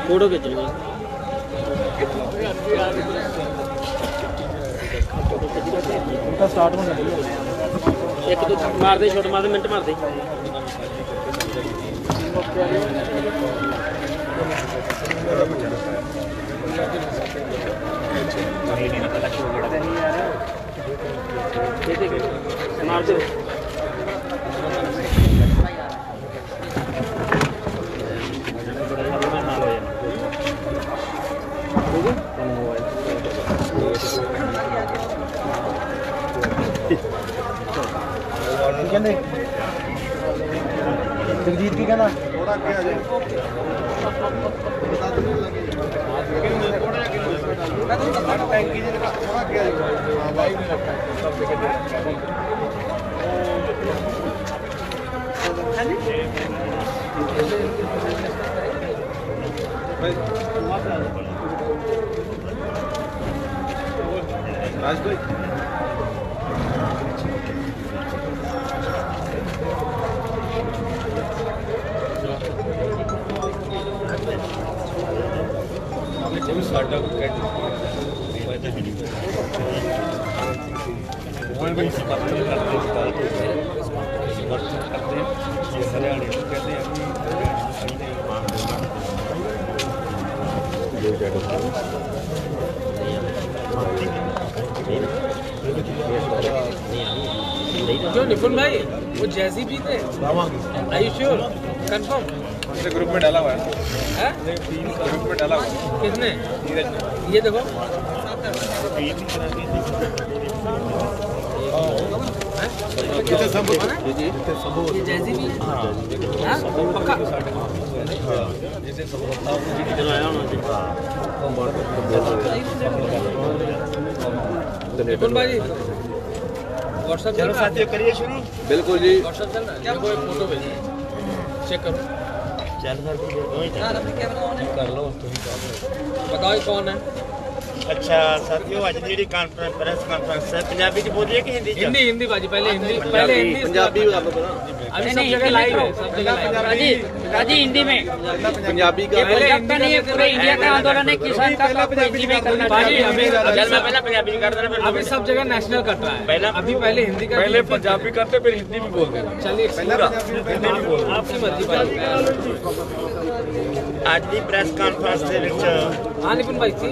Photo खिंचनी start होने लगी एक दो मार दे शॉट मार दे मिनट मार दे मार दो जगजीत की कहना थोड़ा क्या है टैंकी जी थोड़ा क्या है हां भाई राज भाई साडा कैट फायदा है वो भी करते हैं ये हरियाणा को कहते हैं क्यों निपुण भाई वो जैसी भी थे are you sure confirm group में डाला हुआ है ग्रुप में डाला हुआ है किसने ये देखो ये जैसी भी पक्का निपुण भाई व्हाट्सएप चलो साथियों करिए शुरू बिल्कुल जी व्हाट्सएप चल रहा है कोई फोटो भेजिए चेक करो चल कर लो बताओ कौन है अच्छा साथियों आज जी कॉन्फ्रेंस प्रेस कॉन्फ्रेंस है पंजाबी च बोलिए कि हिंदी हिंदी हिंदी बाजी पहले हिंदी पंजाबी अभी सब जगह लाइव है सब जगह राजी हिंदी में पंजाबी का पंजाब का नहीं है पूरे इंडिया का आंदोलन है किसान का सबको हिंदी में करना चाहिए चल मैं पहले पंजाबी कर देना फिर अभी सब जगह नेशनल कर रहा है अभी पहले हिंदी का पहले पंजाबी करते फिर हिंदी भी बोल देना चलिए आपकी मर्जी आज ਦੀ ਪ੍ਰੈਸ ਕਾਨਫਰੰਸ ਦੇ ਵਿੱਚ हाँ निपुण भाई थी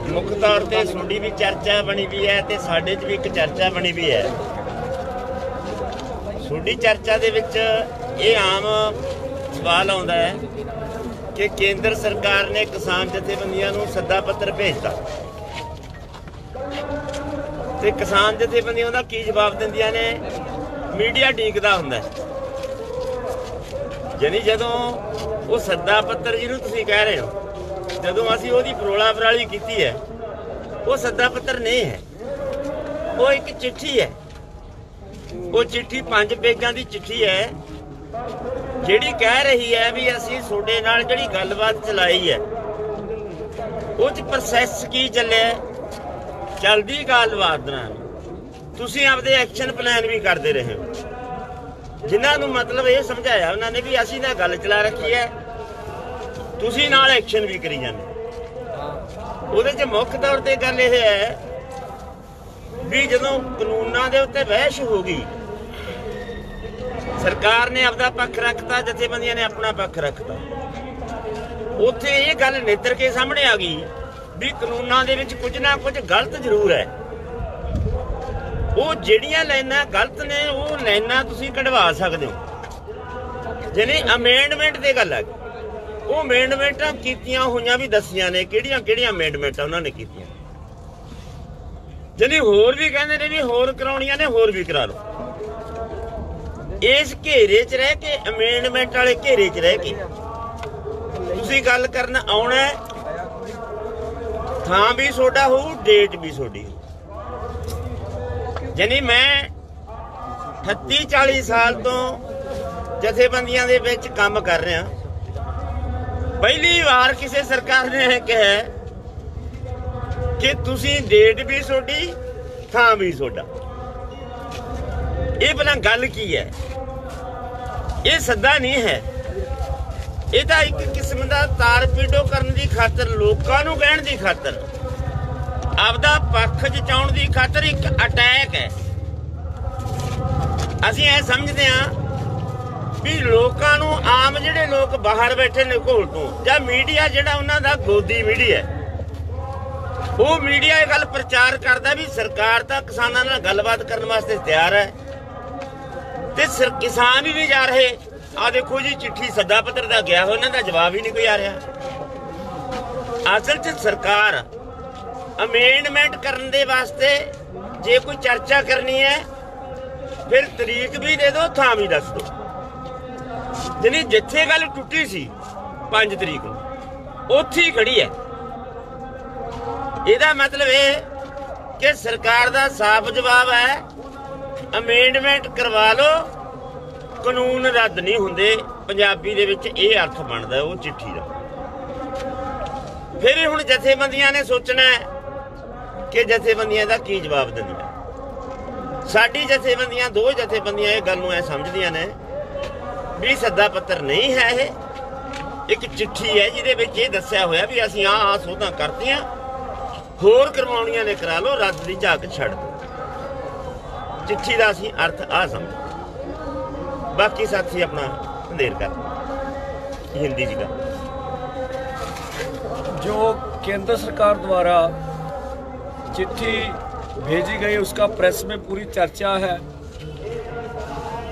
ਮੁੱਖ ਤੌਰ ਤੇ ਤੁਹਾਡੀ ਵੀ ਚਰਚਾ ਬਣੀ ਵੀ ਹੈ ਤੇ ਸਾਡੇ 'ਚ ਵੀ ਇੱਕ ਚਰਚਾ ਬਣੀ ਵੀ ਹੈ ਤੁਹਾਡੀ ਚਰਚਾ ਦੇ ਵਿੱਚ ਇਹ ਆਮ ਸਵਾਲ ਆਉਂਦਾ ਹੈ ਕਿ ਕੇਂਦਰ ਸਰਕਾਰ ਨੇ ਕਿਸਾਨ ਜਥੇਬੰਦੀਆਂ ਨੂੰ ਸੱਦਾ ਪੱਤਰ ਭੇਜਤਾ ਤੇ ਕਿਸਾਨ ਜਥੇਬੰਦੀਆਂ ਦਾ ਕੀ ਜਵਾਬ ਦਿੰਦੀਆਂ ਨੇ ਮੀਡੀਆ ਡੀਕਦਾ ਹੁੰਦਾ ਯਾਨੀ ਜਦੋਂ ਉਹ ਸੱਦਾ ਪੱਤਰ ਜਿਹਨੂੰ ਤੁਸੀਂ ਕਹਿ ਰਹੇ ਹੋ ਜਦੋਂ ਅਸੀਂ ਉਹਦੀ ਫਰੋਲਾ ਫਰਾਲੀ ਕੀਤੀ ਹੈ ਉਹ ਸੱਦਾ ਪੱਤਰ ਨਹੀਂ ਹੈ ਉਹ ਇੱਕ ਚਿੱਠੀ ਹੈ ਉਹ ਚਿੱਠੀ 5 ਪੇਜਾਂ ਦੀ ਚਿੱਠੀ ਹੈ ਜਿਹੜੀ ਕਹਿ ਰਹੀ ਹੈ ਵੀ ਅਸੀਂ ਤੁਹਾਡੇ ਨਾਲ ਜਿਹੜੀ ਗੱਲਬਾਤ ਚਲਾਈ ਹੈ ਉਹ 'ਚ ਪ੍ਰੋਸੈਸ ਕੀ ਚੱਲਿਆ ਚਲਦੀ ਗੱਲਬਾਤ ਨਾਲ ਤੁਸੀਂ ਆਪਦੇ ਐਕਸ਼ਨ ਪਲਾਨ ਵੀ ਕਰਦੇ ਰਹੇ ਹੋ ਜਿਨ੍ਹਾਂ ਨੂੰ ਮਤਲਬ ਇਹ ਸਮਝਾਇਆ ਉਹਨਾਂ ਨੇ ਵੀ ਅਸੀਂ ਤਾਂ ਗੱਲ ਚਲਾ ਰੱਖੀ ਹੈ ਤੁਸੀਂ ਨਾਲ ਐਕਸ਼ਨ ਵੀ ਕਰੀ ਜਾਂਦੇ ਉਹਦੇ 'ਚ ਮੁੱਖ ਤੌਰ ਤੇ ਗੱਲ ਇਹ ਹੈ ਵੀ ਜਦੋਂ ਕਾਨੂੰਨਾਂ ਦੇ ਉੱਤੇ ਬਹਿਸ ਹੋ ਗਈ ਸਰਕਾਰ ਨੇ ਆਪਦਾ ਪੱਖ ਰੱਖਤਾ ਜਥੇਬੰਦੀਆਂ ਨੇ ਆਪਣਾ ਪੱਖ ਰੱਖਤਾ ਉੱਥੇ ਇਹ ਗੱਲ ਨਿੱਤਰ ਕੇ ਸਾਹਮਣੇ ਆ ਗਈ ਵੀ ਕਾਨੂੰਨਾਂ ਦੇ ਵਿੱਚ ਕੁਝ ਨਾ ਕੁਝ ਗਲਤ ਜ਼ਰੂਰ ਹੈ ਉਹ ਜਿਹੜੀਆਂ ਲਾਈਨਾਂ ਗਲਤ ਨੇ ਉਹ ਲਾਈਨਾਂ ਤੁਸੀਂ ਕਢਵਾ ਸਕਦੇ ਹੋ ਜਿਹਨੇ ਅਮੈਂਡਮੈਂਟ ਦੀ ਗੱਲ ਆ ਉਹ ਅਮੈਂਡਮੈਂਟਾਂ ਕੀਤੀਆਂ ਹੋਈਆਂ ਵੀ ਦੱਸੀਆਂ ਨੇ ਕਿਹੜੀਆਂ ਕਿਹੜੀਆਂ ਅਮੈਂਡਮੈਂਟਾਂ ਉਹਨਾਂ ਨੇ ਕੀਤੀਆਂ ਜਿਹਨੇ ਹੋਰ ਵੀ ਕਹਿੰਦੇ ਨੇ ਵੀ ਹੋਰ ਕਰਾਉਣੀਆਂ ਨੇ ਹੋਰ ਵੀ ਕਰਾ ਲਓ ਇਸ ਘੇਰੇ 'ਚ ਰਹਿ ਕੇ ਅਮੈਂਡਮੈਂਟ ਵਾਲੇ ਘੇਰੇ 'ਚ ਰਹਿ ਕੇ ਤੁਸੀਂ ਗੱਲ ਕਰਨ ਆਉਣਾ ਥਾਂ ਵੀ ਤੁਹਾਡਾ ਹੋਊ ਡੇਟ ਵੀ ਤੁਹਾਡੀ ਯਾਨੀ ਮੈਂ 38-40 ਸਾਲ ਤੋਂ ਜਥੇਬੰਦੀਆਂ ਦੇ ਵਿੱਚ ਕੰਮ ਕਰ ਰਿਹਾ ਪਹਿਲੀ ਵਾਰ ਕਿਸੇ ਸਰਕਾਰ ਨੇ ਕਿਹਾ ਕਿ ਤੁਸੀਂ ਡੇਟ ਵੀ ਤੁਹਾਡੀ ਥਾਂ ਵੀ ਤੁਹਾਡਾ ਇਹ ਭਲਾ ਗੱਲ ਕੀ ਹੈ ਇਹ ਸੱਦਾ ਨਹੀਂ ਹੈ ਇਹ ਤਾਂ ਇੱਕ ਕਿਸਮ ਦਾ ਤਾਰਪੀਡੋ ਕਰਨ ਦੀ ਖਾਤਰ, ਲੋਕਾਂ ਨੂੰ ਕਹਿਣ ਦੀ ਖਾਤਰ, ਆਪਦਾ ਪੱਖ ਜਤਾਉਣ ਦੀ ਖਾਤਰ ਇੱਕ ਅਟੈਕ ਹੈ। ਅਸੀਂ ਇਹ ਸਮਝਦੇ ਹਾਂ ਵੀ ਲੋਕਾਂ ਨੂੰ, ਆਮ ਜਿਹੜੇ ਲੋਕ ਬਾਹਰ ਬੈਠੇ ਨੇ ਘੋਲ ਤੋਂ, ਜਾਂ ਮੀਡੀਆ ਜਿਹੜਾ ਉਹਨਾਂ ਦਾ ਗੋਦੀ ਮੀਡੀਆ, ਉਹ ਮੀਡੀਆ ਇਹ ਗੱਲ ਪ੍ਰਚਾਰ ਕਰਦਾ ਵੀ ਸਰਕਾਰ ਤਾਂ ਕਿਸਾਨਾਂ ਨਾਲ ਗੱਲਬਾਤ ਕਰਨ ਵਾਸਤੇ ਤਿਆਰ ਹੈ ਤੇ ਕਿਸਾਨ ਹੀ ਨਹੀਂ ਜਾ ਰਹੇ। ਆ ਦੇਖੋ ਜੀ, ਚਿੱਠੀ ਸੱਦਾ ਪੱਤਰ ਦਾ ਗਿਆ, ਉਹਨਾਂ ਦਾ ਜਵਾਬ ਹੀ ਨਹੀਂ ਕੋਈ ਆ ਰਿਹਾ। ਅਸਲ 'ਚ ਸਰਕਾਰ ਅਮੈਂਡਮੈਂਟ ਕਰਨ ਦੇ ਵਾਸਤੇ ਜੇ ਕੋਈ ਚਰਚਾ ਕਰਨੀ ਹੈ, ਫਿਰ ਤਰੀਕ ਵੀ ਦੇ ਦਿਓ, ਥਾਂ ਵੀ ਦੱਸ ਦਿਓ। ਜਿਹਨੇ ਜਿੱਥੇ ਗੱਲ ਟੁੱਟੀ ਸੀ 5 ਤਰੀਕ ਨੂੰ, ਉੱਥੇ ਹੀ ਖੜੀ ਹੈ। ਇਹਦਾ ਮਤਲਬ ਇਹ ਕਿ ਸਰਕਾਰ ਦਾ ਸਾਫ਼ ਜਵਾਬ ਹੈ, ਅਮੈਂਡਮੈਂਟ ਕਰਵਾ ਲਓ, ਕਾਨੂੰਨ ਰੱਦ ਨਹੀਂ ਹੁੰਦੇ। ਪੰਜਾਬੀ ਦੇ ਵਿੱਚ ਇਹ ਅਰਥ ਬਣਦਾ ਉਹ ਚਿੱਠੀ ਦਾ। ਫਿਰ ਹੁਣ ਜਥੇਬੰਦੀਆਂ ਨੇ ਸੋਚਣਾ ਕਿ ਜਥੇਬੰਦੀਆਂ ਦਾ ਕੀ ਜਵਾਬ ਦਿੰਦੀਆਂ। ਸਾਡੀ ਜਥੇਬੰਦੀਆਂ, 2 ਜਥੇਬੰਦੀਆਂ ਇਹ ਗੱਲ ਨੂੰ ਐ ਸਮਝਦੀਆਂ ਨੇ ਵੀ ਸੱਦਾ ਪੱਤਰ ਨਹੀਂ ਹੈ, ਇਹ ਇੱਕ ਚਿੱਠੀ ਹੈ ਜਿਹਦੇ ਵਿੱਚ ਇਹ ਦੱਸਿਆ ਹੋਇਆ ਵੀ ਅਸੀਂ ਆਹ ਸੋਧਾਂ ਕਰਤੀਆਂ, ਹੋਰ ਕਰਵਾਉਣੀਆਂ ਨੇ ਕਰਾ ਲਓ, ਰੱਦ ਦੀ ਝਾਕ ਛੱਡ ਦਿਓ। चिट्ठी का असीं अर्थ आ समझ, बाकी साथी अपना अंधेर कर हिंदी जी का। जो केंद्र सरकार द्वारा चिट्ठी भेजी गई उसका प्रेस में पूरी चर्चा है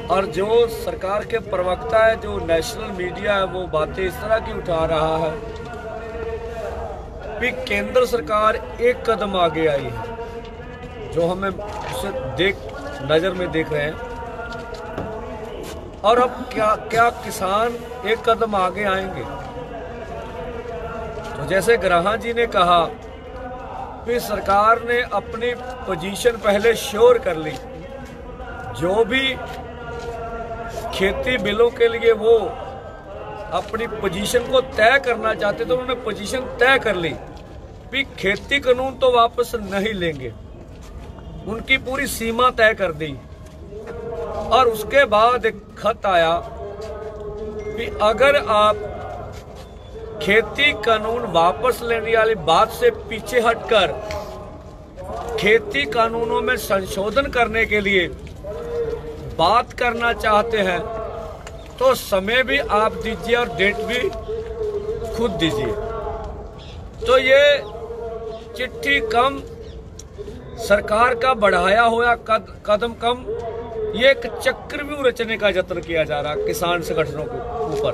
और जो सरकार के प्रवक्ता है, जो नेशनल मीडिया है, वो बातें इस तरह की उठा रहा है कि केंद्र सरकार एक कदम आगे आई है, जो हमें उसे नज़र में देख रहे हैं। और अब क्या किसान एक कदम आगे आएंगे? तो जैसे ग्राहा जी ने कहा कि सरकार ने अपनी पोजीशन पहले श्योर कर ली, जो भी खेती बिलों के लिए वो अपनी पोजीशन को तय करना चाहते तो उन्होंने पोजीशन तय कर ली कि खेती कानून तो वापस नहीं लेंगे, उनकी पूरी सीमा तय कर दी। और उसके बाद एक खत आया कि अगर आप खेती कानून वापस लेने वाली बात से पीछे हटकर खेती कानूनों में संशोधन करने के लिए बात करना चाहते हैं तो समय भी आप दीजिए और डेट भी खुद दीजिए। तो ये चिट्ठी कम, सरकार का बढ़ाया हुआ कदम कम, ये एक चक्रव्यूह रचने का यत्न किया जा रहा किसान संगठनों के ऊपर,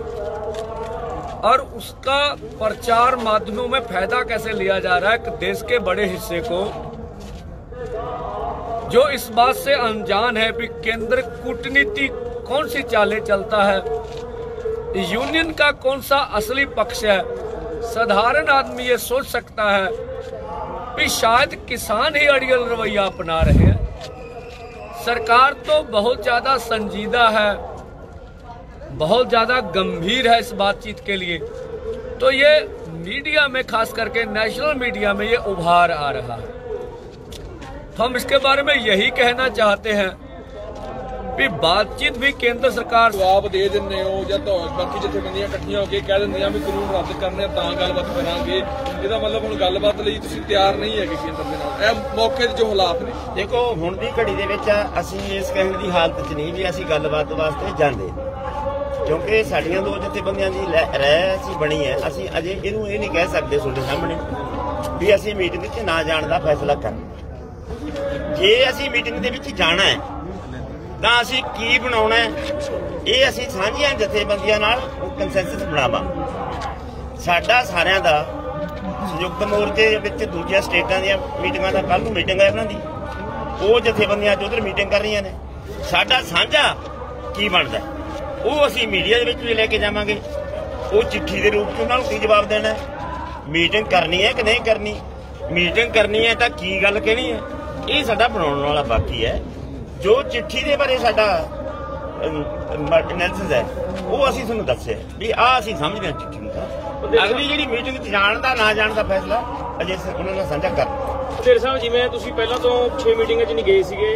और उसका प्रचार माध्यमों में फायदा कैसे लिया जा रहा है कि देश के बड़े हिस्से को जो इस बात से अनजान है कि केंद्र कूटनीति कौन सी चालें चलता है, यूनियन का कौन सा असली पक्ष है, साधारण आदमी ये सोच सकता है कि शायद किसान ही अड़ियल रवैया अपना रहे हैं। सरकार तो बहुत ज़्यादा संजीदा है, बहुत ज़्यादा गंभीर है इस बातचीत के लिए। तो ये मीडिया में, खास करके नेशनल मीडिया में ये उभार आ रहा है। तो हम इसके बारे में यही कहना चाहते हैं कि बातचीत भी केंद्र सरकार जवाब दे देने हो या तो बाकी जथेबंदियां इकट्ठियां होके कह दिंदियां भी कानून रद्द करने तां गलबात करांगे, ਇਹਦਾ मतलब ਹੁਣ ਗੱਲਬਾਤ ਲਈ ਤੁਸੀਂ ਤਿਆਰ ਨਹੀਂ ਹੈਗੇ ਕੇਂਦਰ ਦੇ ਨਾਲ। ਇਹ ਮੌਕੇ ਦੇ ਜੋ ਹਾਲਾਤ ਨੇ, ਦੇਖੋ ਹੁਣ ਦੀ ਘੜੀ ਦੇ ਵਿੱਚ ਅਸੀਂ ਇਸ ਕਹਿਣ ਦੀ ਹਾਲਤ 'ਚ ਨਹੀਂ ਵੀ ਅਸੀਂ ਗੱਲਬਾਤ ਵਾਸਤੇ ਜਾਂਦੇ, ਕਿਉਂਕਿ ਸਾਡੀਆਂ 2 ਜਥੇਬੰਦੀਆਂ ਦੀ ਰਾਏ ਅਸੀਂ ਬਣੀ ਹੈ। ਅਸੀਂ ਅਜੇ ਇਹਨੂੰ ਇਹ ਨਹੀਂ ਕਹਿ ਸਕਦੇ ਤੁਹਾਡੇ ਸਾਹਮਣੇ ਵੀ ਅਸੀਂ ਮੀਟਿੰਗ 'ਚ ਨਾ ਜਾਣ ਦਾ ਫੈਸਲਾ ਕਰਾਂਗੇ। ਜੇ ਅਸੀਂ ਮੀਟਿੰਗ ਦੇ ਵਿੱਚ ਜਾਣਾ ਹੈ ਤਾਂ ਅਸੀਂ ਕੀ ਬਣਾਉਣਾ ਹੈ, ਇਹ ਅਸੀਂ ਸਾਂਝੀਆਂ ਜਥੇਬੰਦੀਆਂ ਨਾਲ ਕੰਸੈਂਸਸ ਬਣਾਵਾਂਗੇ। ਸਾਡਾ ਸਾਰਿਆਂ ਦਾ ਸੰਯੁਕਤ ਮੋਰਚੇ ਵਿੱਚ ਦੂਜੀਆਂ ਸਟੇਟਾਂ ਦੀਆਂ ਮੀਟਿੰਗਾਂ ਦਾ ਕੱਲ੍ਹ ਨੂੰ ਮੀਟਿੰਗ ਹੈ ਉਹਨਾਂ ਦੀ, ਉਹ ਜਥੇਬੰਦੀਆਂ 'ਚ ਉੱਧਰ ਮੀਟਿੰਗ ਕਰ ਰਹੀਆਂ ਨੇ। ਸਾਡਾ ਸਾਂਝਾ ਕੀ ਬਣਦਾ ਉਹ ਅਸੀਂ ਮੀਡੀਆ ਦੇ ਵਿੱਚ ਵੀ ਲੈ ਕੇ ਜਾਵਾਂਗੇ। ਉਹ ਚਿੱਠੀ ਦੇ ਰੂਪ 'ਚ ਉਹਨਾਂ ਨੂੰ ਕੀ ਜਵਾਬ ਦੇਣਾ ਹੈ, ਮੀਟਿੰਗ ਕਰਨੀ ਹੈ ਕਿ ਨਹੀਂ ਕਰਨੀ, ਮੀਟਿੰਗ ਕਰਨੀ ਹੈ ਤਾਂ ਕੀ ਗੱਲ ਕਹਿਣੀ ਹੈ, ਇਹ ਸਾਡਾ ਬਣਾਉਣ ਵਾਲਾ ਬਾਕੀ ਹੈ। जो चिट्ठी के बारे साडा एनालिसिस है वो असीं तुहानूं दस्सिआ भी आ असीं समझदे हां चिट्ठी नूं। अगली जिहड़ी मीटिंग च जाण दा ना जाण दा फैसला अजे उन्हां नाल साझा कर। तेरे साहब जिवें तुसीं पहिलां तो 6 मीटिंगां च नहीं गए सीगे,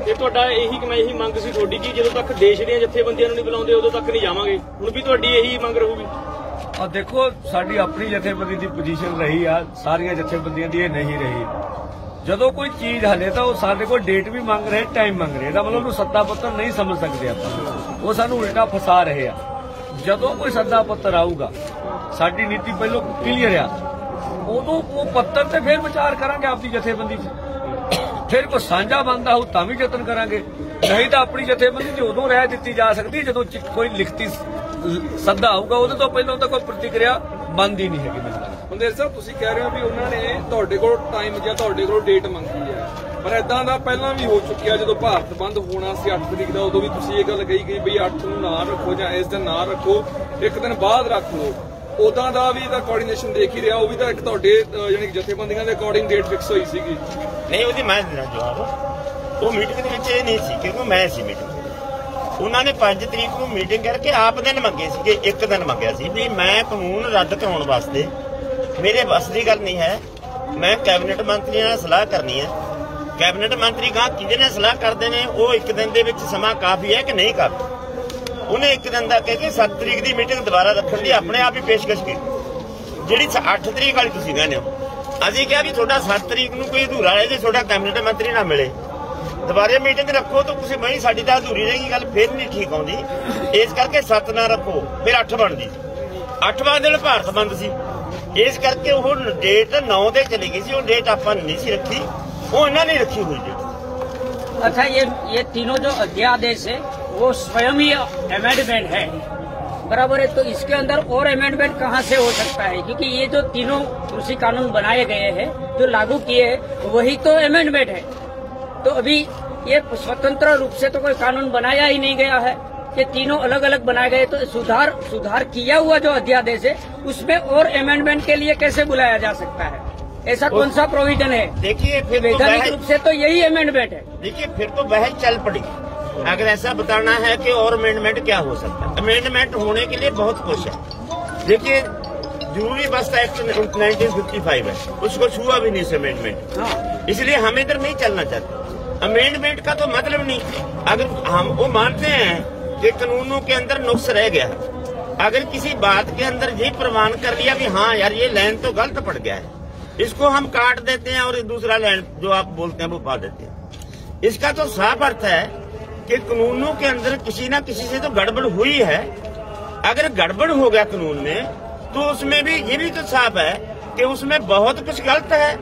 ਇਹ ਤੁਹਾਡਾ ਇਹੀ ਮੰਗ ਸੀ ਤੁਹਾਡੀ ਕਿ ਜਦੋਂ ਤੱਕ ਦੇਸ਼ ਦੀਆਂ ਜਥੇਬੰਦੀਆਂ ਨੂੰ ਨਹੀਂ ਬੁਲਾਉਂਦੇ ਉਦੋਂ ਤੱਕ ਨਹੀਂ ਜਾਵਾਂਗੇ, ਹੁਣ ਵੀ ਤੁਹਾਡੀ ਇਹੀ ਮੰਗ ਰਹੂਗੀ? और देखो साड़ी अपनी जथेबंदी की पोजीशन रही आ, सारिया जथेबंदियां दी नहीं रही। जदों कोई चीज हले तो साडे कोल डेट भी मंग रहे, टाइम मंग रहे, मतलब उन्होंने सत्ता पत्र नहीं समझ सकते आपां, वो सानू उल्टा फसा रहे आ। जदों कोई सत्ता पत्र आऊगा, साडी नीति पहलों क्लीयर आ, उदों वो पत्र ते फिर विचार करांगे आपकी जथेबंदी फिर कोई सांझा बनता हो तां भी यतन करांगे, नहीं तो अपनी जथेबंदी च उदों रह दी जा सकती जदों कोई लिखती सदा आऊगा, ਉਹਦੇ ਤੋਂ ਪਹਿਲਾਂ ਤਾਂ ਕੋਈ ਪ੍ਰਤੀਕਿਰਿਆ ਬੰਦ ਹੀ ਨਹੀਂ ਹੈਗੀ। ਬੰਦੇਰ ਸਾਹਿਬ ਤੁਸੀਂ ਕਹਿ ਰਹੇ ਹੋ ਵੀ ਉਹਨਾਂ ਨੇ ਤੁਹਾਡੇ ਕੋਲ ਟਾਈਮ ਜਾਂ ਤੁਹਾਡੇ ਕੋਲ ਡੇਟ ਮੰਗੀ ਹੈ, ਪਰ ਇਦਾਂ ਦਾ ਪਹਿਲਾਂ ਵੀ ਹੋ ਚੁੱਕਿਆ। ਜਦੋਂ ਭਾਰਤ ਬੰਦ ਹੋਣਾ ਸੀ 8 ਤਰੀਕ ਦਾ, ਉਦੋਂ ਵੀ ਤੁਸੀਂ ਇਹ ਗੱਲ ਕਹੀ ਗਈ ਬਈ 8 ਨੂੰ ਨਾ ਰੱਖੋ ਜਾਂ ਇਸ ਦਿਨ ਨਾ ਰੱਖੋ, ਇੱਕ ਦਿਨ ਬਾਅਦ ਰੱਖ ਲਓ। ਉਦਾਂ ਦਾ ਵੀ ਤਾਂ ਕੋਆਰਡੀਨੇਸ਼ਨ ਦੇਖ ਹੀ ਰਿਹਾ, ਉਹ ਵੀ ਤਾਂ ਇੱਕ ਤੁਹਾਡੇ ਯਾਨੀ ਕਿ ਜਥੇਬੰਦੀਆਂ ਦੇ ਅਕੋਰਡਿੰਗ ਡੇਟ ਫਿਕਸ ਹੋਈ ਸੀਗੀ। ਨਹੀਂ ਉਹਦੀ ਮੈਂ ਦੇਣਾ ਜਵਾਬ, ਉਹ ਮੀਟਿੰਗ ਦੇ ਵਿੱਚ ਇਹ ਨਹੀਂ ਸੀ ਕਿਉਂਕਿ ਮੈਂ ਸੀ ਮੀਟਿੰਗ, ਉਹਨਾਂ ਨੇ 5 ਤਰੀਕ ਨੂੰ ਮੀਟਿੰਗ ਕਰਕੇ ਆਪ ਦਿਨ ਮੰਗੇ ਸੀਗੇ, ਇੱਕ ਦਿਨ ਮੰਗਿਆ ਸੀ ਵੀ ਮੈਂ ਕਾਨੂੰਨ ਰੱਦ ਕਰਾਉਣ ਵਾਸਤੇ, ਮੇਰੇ ਬਸ ਦੀ ਗੱਲ ਨਹੀਂ ਹੈ, ਮੈਂ ਕੈਬਨਿਟ ਮੰਤਰੀਆਂ ਨਾਲ ਸਲਾਹ ਕਰਨੀ ਹੈ। ਕੈਬਨਿਟ ਮੰਤਰੀ ਗਾਂ ਕਿਹਦੇ ਨਾਲ ਸਲਾਹ ਕਰਦੇ ਨੇ, ਉਹ ਇੱਕ ਦਿਨ ਦੇ ਵਿੱਚ ਸਮਾਂ ਕਾਫੀ ਹੈ ਕਿ ਨਹੀਂ ਕਾਫੀ। ਉਹਨੇ ਇੱਕ ਦਿਨ ਦਾ ਕਹਿ ਕੇ 7 ਤਰੀਕ ਦੀ ਮੀਟਿੰਗ ਦੁਬਾਰਾ ਰੱਖਣ ਦੀ ਆਪਣੇ ਆਪ ਹੀ ਪੇਸ਼ਕਸ਼ ਕੀਤੀ, ਜਿਹੜੀ 8 ਤਰੀਕ ਵਾਲੀ ਤੁਸੀਂ ਕਹਿੰਦੇ ਹੋ। ਅਸੀਂ ਕਿਹਾ ਵੀ ਤੁਹਾਡਾ 7 ਤਰੀਕ ਨੂੰ ਕੋਈ ਅਧੂਰਾ ਹੈ ਜੇ ਤੁਹਾਡਾ ਕੈਬਨਿਟ ਮੰਤਰੀ ਨਾ ਮਿਲੇ, ਦੁਬਾਰੇ ਮੀਟਿੰਗ ਰੱਖੋ ਤਾਂ ਤੁਸੀਂ ਬਈ ਸਾਡੀ ਤਾਂ ਅਧੂਰੀ ਰਹੇਗੀ ਗੱਲ, ਫਿਰ ਨਹੀਂ ਠੀਕ ਆਉਂਦੀ। ਇਸ ਕਰਕੇ 7 ਨਾ ਰੱਖੋ, ਫਿਰ 8 ਬਣਦੀ। 8ਵਾਂ ਦਿਨ ਭਾਰਤ ਬੰਦ ਸੀ, ਇਸ ਕਰਕੇ ਉਹ ਡੇਟ 9 ਤੇ ਚਲੀ ਗਈ ਸੀ, ਉਹ ਡੇਟ ਆਪਾਂ ਨਹੀਂ ਸੀ ਰੱਖੀ, ਉਹ ਇਹਨਾਂ ਨੇ ਰੱਖੀ हुई डेट। अच्छा, ये तीनों जो अध्यादेश है वो स्वयं ही अमेंडमेंट है, बराबर है, तो इसके अंदर और अमेंडमेंट कहाँ से हो सकता है? क्योंकि ये जो तीनों कृषि कानून बनाए गए हैं जो लागू किए हैं वही तो अमेंडमेंट है। तो अभी ये स्वतंत्र रूप से तो कोई कानून बनाया ही नहीं गया है, ये तीनों अलग अलग बनाए गए। तो सुधार किया हुआ जो अध्यादेश है उसमें और अमेंडमेंट के लिए कैसे बुलाया जा सकता है? ऐसा कौन सा प्रोविजन है? देखिए फिर वैधानिक रूप से तो यही अमेंडमेंट है। देखिए फिर तो बहस चल पड़ी, अगर ऐसा बताना है कि और अमेंडमेंट क्या हो सकता है। अमेंडमेंट होने के लिए बहुत कुछ है। देखिए जरूरी बस्ता एक्ट 1955 है, उसको छुआ भी नहीं से अमेंडमेंट, इसलिए हम इधर नहीं चलना चाहते। अमेंडमेंट का तो मतलब नहीं, अगर हम वो मानते हैं कि कानूनों के अंदर नुक्स रह गया है, अगर किसी बात के अंदर ये प्रमाण कर लिया भी हाँ यार ये लाइन तो गलत पड़ गया है, इसको हम काट देते हैं और दूसरा लाइन जो आप बोलते हैं वो पा देते हैं। इसका तो साफ अर्थ है कि कानूनों के अंदर किसी ना किसी से तो गड़बड़ हुई है। अगर गड़बड़ हो गया कानून में तो उसमें भी ये भी तो साफ है कि उसमें बहुत कुछ गलत है।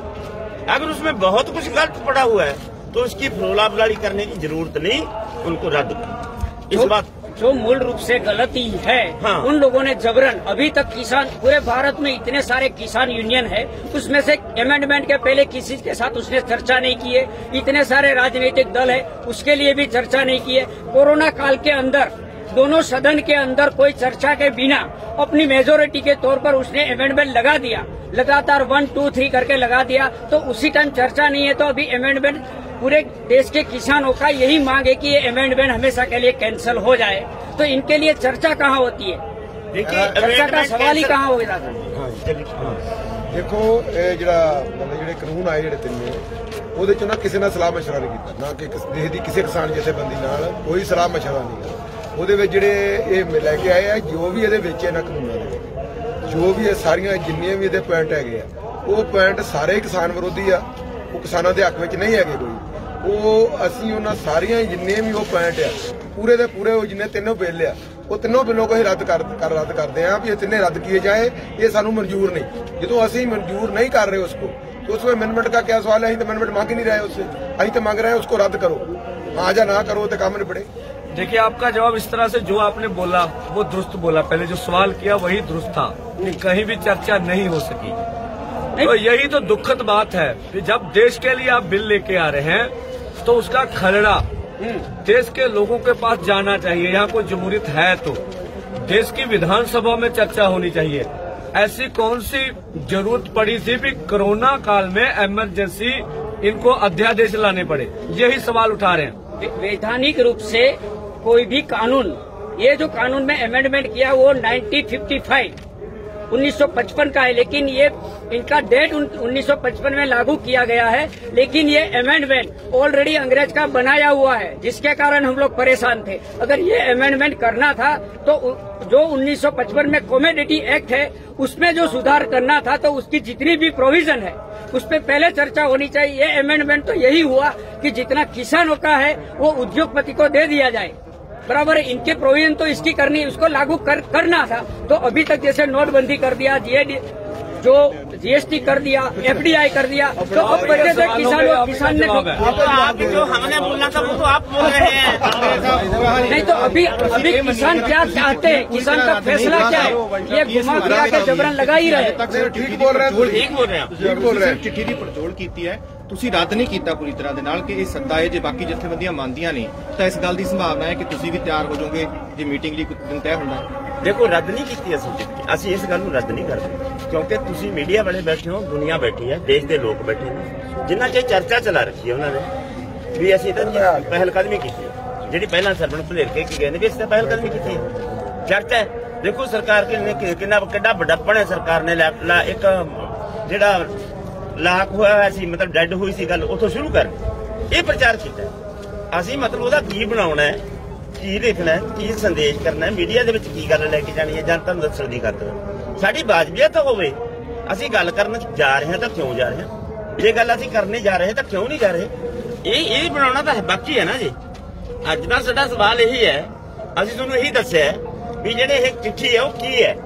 अगर उसमें बहुत कुछ गलत पड़ा हुआ है तो उसकी फरोला फलाड़ी करने की जरूरत नहीं, उनको रद्द करो। इस बात जो मूल रूप से गलती है, हाँ। उन लोगों ने जबरन, अभी तक किसान पूरे भारत में इतने सारे किसान यूनियन है, उसमें से अमेंडमेंट के पहले किसी के साथ उसने चर्चा नहीं की है। इतने सारे राजनीतिक दल है उसके लिए भी चर्चा नहीं की है। कोरोना काल के अंदर दोनों सदन के अंदर कोई चर्चा के बिना अपनी मेजोरिटी के तौर पर उसने अमेंडमेंट लगा दिया, लगातार 1, 2, 3 करके लगा दिया। तो उसी टाइम चर्चा नहीं है, तो अभी अमेंडमेंट पूरे देश के किसानों का यही मांग है कि ये अमेंडमेंट हमेशा के लिए कैंसिल हो जाए। तो इनके लिए चर्चा कहाँ होती है? देखिए चर्चा का सवाल ही कहाँ हो जाता है? देखो ਜਿਹੜਾ ਜਿਹੜੇ ਕਾਨੂੰਨ ਆਏ ਜਿਹੜੇ ਤਿੰਨੇ ਉਹਦੇ ਚ ਨਾ ਕਿਸੇ ਨਾਲ ਸਲਾਹ ਮਸ਼ਵਰਾ ਨਹੀਂ ਕੀਤਾ, ਨਾ ਕਿ ਦੇਸ਼ ਦੀ ਕਿਸੇ ਕਿਸਾਨ ਜਥੇਬੰਦੀ ਨਾਲ ਕੋਈ ਸਲਾਹ ਮਸ਼ਵਰਾ ਨਹੀਂ। ਉਹਦੇ ਵਿੱਚ ਜਿਹੜੇ ਇਹ ਲੈ ਕੇ ਆਏ ਆ, ਜੋ ਵੀ ਇਹਦੇ ਵਿੱਚ ਇਹਨਾਂ ਕਾਨੂੰਨਾਂ ਦੇ ਵਿੱਚ ਜੋ ਵੀ ਇਹ ਸਾਰੀਆਂ ਜਿੰਨੀਆਂ ਵੀ ਇਹਦੇ ਪੁਆਇੰਟ ਹੈਗੇ ਆ, ਉਹ ਪੁਆਇੰਟ ਸਾਰੇ ਕਿਸਾਨ ਵਿਰੋਧੀ ਆ, ਉਹ ਕਿਸਾਨਾਂ ਦੇ ਹੱਕ ਵਿੱਚ ਨਹੀਂ ਹੈਗੇ ਕੋਈ। ਉਹ ਅਸੀਂ ਉਹਨਾਂ ਸਾਰੀਆਂ ਜਿੰਨੇ ਵੀ ਉਹ ਪੁਆਇੰਟ ਆ ਪੂਰੇ ਦੇ ਪੂਰੇ ਉਹ ਜਿੰਨੇ ਤਿੰਨੋਂ ਬਿੱਲ ਆ ਉਹ ਤਿੰਨੋਂ ਬਿੱਲੋਂ को ਰੱਦ ਕਰਦੇ ਆ ਵੀ ਇਹ ਤਿੰਨੇ ਰੱਦ ਕੀਏ ਜਾਏ, ਇਹ ਸਾਨੂੰ ਮਨਜ਼ੂਰ ਨਹੀਂ। ਜਦੋਂ ਅਸੀਂ ਮਨਜ਼ੂਰ नहीं कर रहे उसको तो उसमें अमेंडमेंट का क्या सवाल है? ਅਸੀਂ तो अमेंडमेंट मांग ही नहीं रहे उससे, ਅਸੀਂ तो मांग रहे हैं उसको रद्द करो, हाँ या ना करो तो काम नहीं पड़े। देखिए आपका जवाब इस तरह से जो आपने बोला वो दुरुस्त बोला, पहले जो सवाल किया वही दुरुस्त था, कहीं भी चर्चा नहीं हो सकी। तो यही तो दुखद बात है कि जब देश के लिए आप बिल लेके आ रहे हैं तो उसका खलड़ा देश के लोगों के पास जाना चाहिए। यहाँ कोई जमहूरियत है तो देश की विधानसभा में चर्चा होनी चाहिए। ऐसी कौन सी जरूरत पड़ी थी कि कोरोना काल में इमरजेंसी इनको अध्यादेश लाने पड़े? यही सवाल उठा रहे हैं। वैधानिक रूप से कोई भी कानून, ये जो कानून में अमेंडमेंट किया वो 1955 1955 का है, लेकिन ये इनका डेट 1955 में लागू किया गया है, लेकिन ये अमेंडमेंट ऑलरेडी अंग्रेज का बनाया हुआ है, जिसके कारण हम लोग परेशान थे। अगर ये अमेंडमेंट करना था तो जो 1955 में कमोडिटी एक्ट है उसमें जो सुधार करना था, तो उसकी जितनी भी प्रोविजन है उस पर पहले चर्चा होनी चाहिए। ये अमेंडमेंट तो यही हुआ कि जितना किसानों का है वो उद्योगपति को दे दिया जाए, बराबर। इनके प्रोविजन तो इसकी करनी, उसको लागू करना था। तो अभी तक जैसे नोटबंदी कर दिया, जो जीएसटी कर दिया, एफडीआई कर दिया, तो अब बचे थे किसान ने आप जो हमने बोलना था वो तो आप बोल रहे हैं। नहीं, तो अभी किसान क्या चाहते हैं, किसान का फैसला क्या है, ये घुमा फिरा के जबरन लगा ही रहे। ठीक बोल रहे हैं, ठीक बोल रहे हैं, ठीक बोल रहे हैं। ਚਿੱਠੀ ਦੀ ਪੜਚੋਲ ਕੀਤੀ ਹੈ, ਤੁਸੀਂ ਰੱਦ ਨਹੀਂ ਕੀਤਾ ਪੂਰੀ ਤਰ੍ਹਾਂ ਦੇ ਨਾਲ ਕਿ ਇਹ ਸੱਦਾ ਹੈ। ਜੇ ਬਾਕੀ ਜਥੇਬੰਦੀਆਂ ਮੰਨਦੀਆਂ ਨਹੀਂ ਤਾਂ ਇਸ ਗੱਲ ਦੀ ਸੰਭਾਵਨਾ ਹੈ ਕਿ ਤੁਸੀਂ ਵੀ ਤਿਆਰ ਹੋ ਜਾਓਗੇ ਜੇ ਮੀਟਿੰਗ ਲਈ ਕੋਈ ਦਿਨ ਤੈਅ ਹੁੰਦਾ ਹੈ। ਦੇਖੋ ਰੱਦ ਨਹੀਂ ਕੀਤੀ ਅਸੀਂ ਇਸ ਗੱਲ ਨੂੰ ਰੱਦ ਨਹੀਂ ਕਰਦੇ, ਕਿਉਂਕਿ ਤੁਸੀਂ ਮੀਡੀਆ ਵਾਲੇ ਬੈਠੇ ਹੋ, ਦੁਨੀਆ ਬੈਠੀ ਹੈ, ਦੇਸ਼ ਦੇ ਲੋਕ ਬੈਠੇ ਨੇ, ਜਿਨ੍ਹਾਂ 'ਚ ਚਰਚਾ ਚਲਾ ਰੱਖੀ ਹੈ ਉਹਨਾਂ ਨੇ ਵੀ ਅਸੀਂ ਤਾਂ ਪਹਿਲ ਕਦਮੀ ਕੀਤੀ ਹੈ। ਜਿਹੜੀ ਪਹਿਲਾਂ ਸਰਵਣ ਭਲੇਰ ਕੇ ਕੀ ਗਏ ਨੇ ਵੀ ਅਸੀਂ ਤਾਂ ਪਹਿਲ ਕਦਮੀ ਕੀਤੀ ਹੈ। ਚਰਚਾ ਹੈ, ਦੇਖੋ ਸਰਕਾਰ ਕਿੰਨਾ ਵੱਡਾਪਣ ਹੈ। ਸਰਕਾਰ ਨੇ ਇੱਕ ਜਿਹੜਾ ਲਾਕ ਹੋਇਆ ਸੀ, ਮਤਲਬ ਡੈਡ ਹੋਈ ਸੀ ਗੱਲ, ਉੱਥੋਂ ਸ਼ੁਰੂ ਕਰ ਇਹ ਪ੍ਰਚਾਰ ਕੀਤਾ। ਅਸੀਂ ਮਤਲਬ ਉਹਦਾ ਕੀ ਬਣਾਉਣਾ ਹੈ, ਕੀ ਲਿਖਣਾ ਹੈ, ਕੀ ਸੰਦੇਸ਼ ਕਰਨਾ ਹੈ, ਮੀਡੀਆ ਦੇ ਵਿੱਚ ਕੀ ਗੱਲ ਲੈ ਕੇ ਜਾਣੀ ਹੈ, ਜਨਤਾ ਨੂੰ ਦੱਸਣ ਦੀ ਗੱਲ ਸਾਡੀ ਵਾਜਬੀਅਤ ਹੋਵੇ। ਅਸੀਂ ਗੱਲ ਕਰਨ ਜਾ ਰਹੇ ਹਾਂ ਤਾਂ ਕਿਉਂ ਜਾ ਰਹੇ ਹਾਂ, ਜੇ ਗੱਲ ਅਸੀਂ ਕਰਨੇ ਜਾ ਰਹੇ ਤਾਂ ਕਿਉਂ ਨਹੀਂ ਜਾ ਰਹੇ, ਇਹ ਬਣਾਉਣਾ ਤਾਂ ਬਾਕੀ ਹੈ ਨਾ ਜੀ। ਅੱਜ ਦਾ ਸਾਡਾ ਸਵਾਲ ਇਹੀ ਹੈ, ਅਸੀਂ ਤੁਹਾਨੂੰ ਇਹੀ ਦੱਸਿਆ ਵੀ ਜਿਹੜੇ ਇਹ ਚਿੱਠੀ ਹੈ ਉਹ ਕੀ ਹੈ,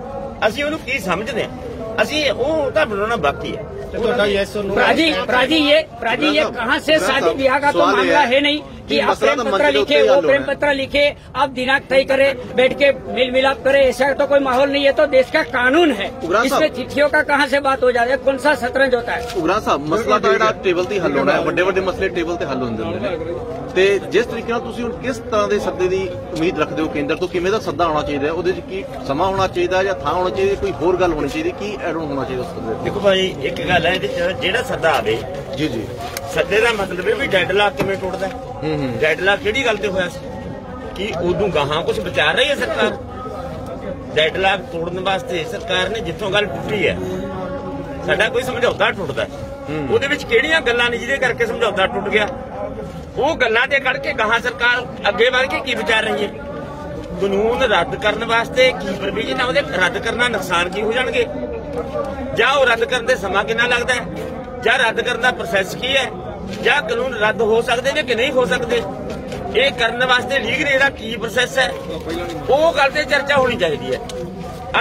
ਅਸੀਂ ਉਹਨੂੰ ਕੀ ਸਮਝਦੇ ਹਾਂ, ਅਸੀਂ ਉਹ ਤਾਂ ਬਣਾਉਣਾ ਬਾਕੀ है। प्राजी ये कहाँ से शादी ब्याह का तो मामला है नहीं कि आप प्रेम पत्र लिखे, वो प्रेम पत्र लिखे, आप दिनांक तय करे, बैठ के मेल मिलाप करे, ऐसा तो कोई माहौल नहीं है। तो देश का कानून है, इसमें चिट्ठियों का कहाँ से बात हो जाए, कौन सा शतरंज होता है। ਉਗਰਾ ਸਾਹਿਬ ਮਸਲਾ ਤਾਂ ਜਿਹੜਾ ਟੇਬਲ ਤੇ ਹੱਲ ਹੋਣਾ ਹੈ, ਵੱਡੇ ਮਸਲੇ ਟੇਬਲ ਤੇ ਹੱਲ ਹੁੰਦੇ ਨੇ, ਤੇ ਜਿਸ ਤਰੀਕੇ ਨਾਲ ਤੁਸੀਂ ਹੁਣ ਕਿਸ ਤਰ੍ਹਾਂ ਦੇ ਸੱਦੇ ਦੀ ਉਮੀਦ ਰੱਖਦੇ ਹੋ, ਕੇਂਦਰ ਤੋਂ ਕਿਵੇਂ ਦਾ ਸੱਦਾ ਆਉਣਾ ਚਾਹੀਦਾ ਹੈ, ਉਹਦੇ 'ਚ ਕੀ ਸਮਾਂ ਹੋਣਾ ਚਾਹੀਦਾ ਜਾਂ ਥਾਂ ਹੋਣਾ ਚਾਹੀਦਾ, ਕੋਈ ਹੋਰ ਗੱਲ ਹੋਣੀ ਚਾਹੀਦੀ, ਕੀ ਐਡ ਹੋਣਾ ਚਾਹੀਦਾ ਉਸ ਸੱਦੇ? ਦੇਖੋ ਭਾਈ ਇੱਕ ਗੱਲ ਹੈ, ਇਹਦੇ 'ਚ ਜਿਹੜਾ ਸੱਦਾ ਆਵੇ, ਜੀ ਸੱਦੇ ਦਾ ਮਤਲਬ ਹੈ ਵੀ ਡੈਡਲਾਕ ਕਿਵੇਂ ਟੁੱਟਦਾ। ਡੈਡਲਾਕ ਕਿਹੜੀ ਗੱਲ ਤੇ ਹੋਇਆ ਸੀ ਕਿ ਉਦੋਂ ਗਾਹਾਂ ਕੁਝ ਵਿਚਾਰ ਰਹੀ ਹੈ ਸਰਕਾਰ। ਡੈਡਲਾਕ ਤੋੜਨ ਵਾਸਤੇ ਸਰਕਾਰ ਨੇ ਜਿੱਥੋਂ ਗੱਲ ਟੁੱਟੀ ਹੈ, ਸਾਡਾ ਕੋਈ ਸਮਝੌਤਾ ਟੁੱਟਦਾ, ਉਹਦੇ ਵਿੱਚ ਕਿਹੜੀਆਂ ਗੱਲਾਂ ਨੇ ਜਿਹਦੇ ਕਰਕੇ ਸਮਝੌਤਾ ਟੁੱਟ ਗਿਆ, ਉਹ ਗੱਲਾਂ ਤੇ ਕੱਢ ਕੇ ਗਾਹਾਂ ਸਰਕਾਰ ਅੱਗੇ ਵਧ ਕੇ ਕੀ ਵਿਚਾਰ ਰਹੀ ਹੈ। ਕਾਨੂੰਨ ਰੱਦ ਕਰਨ ਵਾਸਤੇ ਕੀ ਪ੍ਰੋਵੀਜ਼ਨ ਹੈ, ਉਹਦੇ ਰੱਦ ਕਰਨਾ ਨੁਕਸਾਨ ਕੀ ਹੋ ਜਾਣਗੇ, ਜਾਂ ਉਹ ਰੱਦ ਕਰਨ ਦੇ ਸਮਾਂ ਕਿੰਨਾ ਲੱਗਦਾ ਹੈ, ਜਾਂ ਰੱਦ ਕਰਨ ਦਾ ਪ੍ਰੋਸੈਸ ਕੀ ਹੈ, ਜਾਂ ਕਾਨੂੰਨ ਰੱਦ ਹੋ ਸਕਦੇ ਨੇ ਕਿ ਨਹੀਂ ਹੋ ਸਕਦੇ, ਇਹ ਕਰਨ ਵਾਸਤੇ ਲੀਗਲ ਇਹਦਾ ਕੀ ਪ੍ਰੋਸੈਸ ਹੈ, ਉਹ ਗੱਲ ਤੇ ਚਰਚਾ ਹੋਣੀ ਚਾਹੀਦੀ ਹੈ।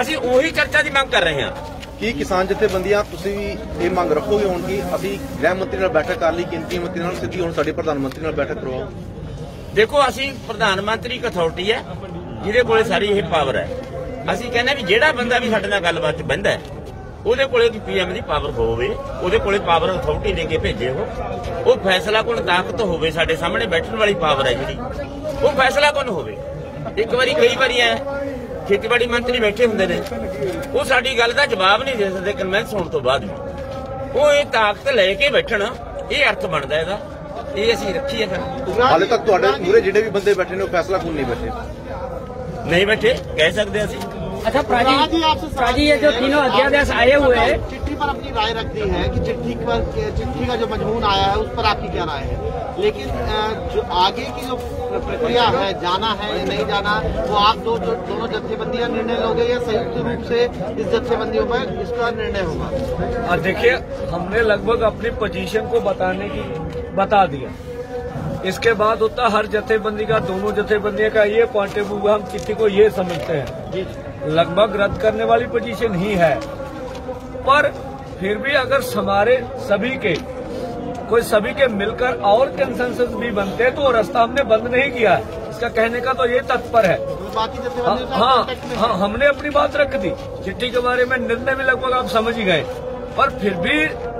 ਅਸੀਂ ਉਹੀ ਚਰਚਾ ਦੀ ਮੰਗ ਕਰ ਰਹੇ ਹਾਂ। ਕੀ ਕਿਸਾਨ ਜਥੇਬੰਦੀਆਂ ਤੁਸੀਂ ਵੀ ਇਹ ਮੰਗ ਰੱਖੋਗੇ ਹੁਣ ਕਿ ਅਸੀਂ ਗ੍ਰਹਿ ਮੰਤਰੀ ਨਾਲ ਬੈਠਕ ਕਰ ਲਈ, ਕੇਂਦਰੀ ਮੰਤਰੀ ਨਾਲ ਸਿੱਧੀ ਹੁਣ ਸਾਡੇ ਪ੍ਰਧਾਨ ਮੰਤਰੀ ਨਾਲ ਬੈਠਕ ਕਰਵਾਓ? ਦੇਖੋ ਅਸੀਂ ਪ੍ਰਧਾਨ ਮੰਤਰੀ ਇੱਕ ਅਥਾਰਟੀ ਹੈ ਜਿਹਦੇ ਕੋਲੇ ਸਾਰੀ ਇਹ ਪਾਵਰ ਹੈ। ਅਸੀਂ ਕਹਿੰਦੇ ਵੀ ਜਿਹੜਾ ਬੰਦਾ ਵੀ ਸਾਡੇ ਨਾਲ ਗੱਲਬਾਤ 'ਚ ਬਹਿੰਦਾ ਉਹਦੇ ਕੋਲੇ ਪੀਐਮ ਦੀ ਪਾਵਰ ਹੋਵੇ, ਉਹਦੇ ਕੋਲੇ ਪਾਵਰ ਅਥਾਰਟੀ ਲੈ ਕੇ ਭੇਜੇ ਉਹ ਫੈਸਲਾ ਕੋਣ ਤਾਕਤ ਹੋਵੇ, ਸਾਡੇ ਸਾਹਮਣੇ ਬੈਠਣ ਵਾਲੀ ਪਾਵਰ ਹੈ ਜਿਹੜੀ, ਉਹ ਫੈਸਲਾ ਕੋਣ ਹੋਵੇ। ਇੱਕ ਵਾਰੀ ਕਈ ਵਾਰੀ ਐ ਖੇਤੀਬਾੜੀ ਮੰਤਰੀ ਬੈਠੇ ਹੁੰਦੇ ਨੇ, ਉਹ ਸਾਡੀ ਗੱਲ ਦਾ ਜਵਾਬ ਨਹੀਂ ਦੇ ਸਕਦੇ ਕਨਵੈਂਸ ਹੋਣ ਤੋਂ ਬਾਅਦ, ਉਹ ਇਹ ਤਾਕਤ ਲੈ ਕੇ ਬੈਠਣ, ਇਹ ਅਰਥ ਬਣਦਾ ਇਹਦਾ, ਇਹ ਅਸੀਂ ਰੱਖੀਏ। ਫਿਰ ਹਾਲੇ ਤੱਕ ਤੁਹਾਡੇ ਮੂਹਰੇ ਜਿਹੜੇ ਵੀ ਬੰਦੇ ਬੈਠੇ ਨੇ ਉਹ ਫੈਸਲਾ ਕੋਣ ਨਹੀਂ ਬੈਠੇ ਕਹਿ ਸਕਦੇ ਅਸੀਂ। अच्छा प्राजी ये जो तीनों अध्यादेश आए हुए हैं, चिट्ठी पर अपनी राय रख दी है कि चिट्ठी का जो मजमून आया है उस पर आपकी क्या राय है, लेकिन जो आगे की जो प्रक्रिया है, जाना है या नहीं जाना, वो आप दोनों जत्थेबंदियां निर्णय लोगे या संयुक्त रूप से इस जत्थेबंदियों पर इसका निर्णय होगा? देखिए, हमने लगभग अपनी पोजीशन को बता दिया। इसके बाद होता हर जत्थेबंदी का, दोनों जत्थेबंदियों का ये पॉइंट ऑफ व्यू, हम चिट्ठी को ये समझते हैं लगभग रद्द करने वाली पोजीशन ही है, पर फिर भी अगर हमारे सभी के मिलकर और कंसेंसस भी बनते हैं तो वो रास्ता हमने बंद नहीं किया है। इसका कहने का तो ये तात्पर्य है। हाँ, हमने अपनी बात रख दी, चिट्ठी के बारे में निर्णय भी लगभग आप समझ ही गए, पर फिर भी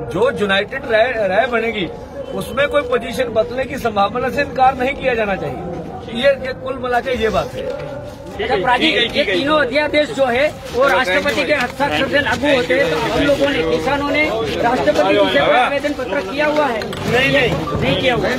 जो यूनाइटेड राय बनेगी उसमें कोई पोजीशन बदलने की संभावना से इनकार नहीं किया जाना चाहिए। ये कुल मिला के ये बात है। ये तीनों अध्यादेश जो है वो राष्ट्रपति के हस्ताक्षर से लागू होते हैं, तो हम लोगों ने, किसानों ने राष्ट्रपति जी से आवेदन पत्र किया हुआ है? नहीं किया हुआ है।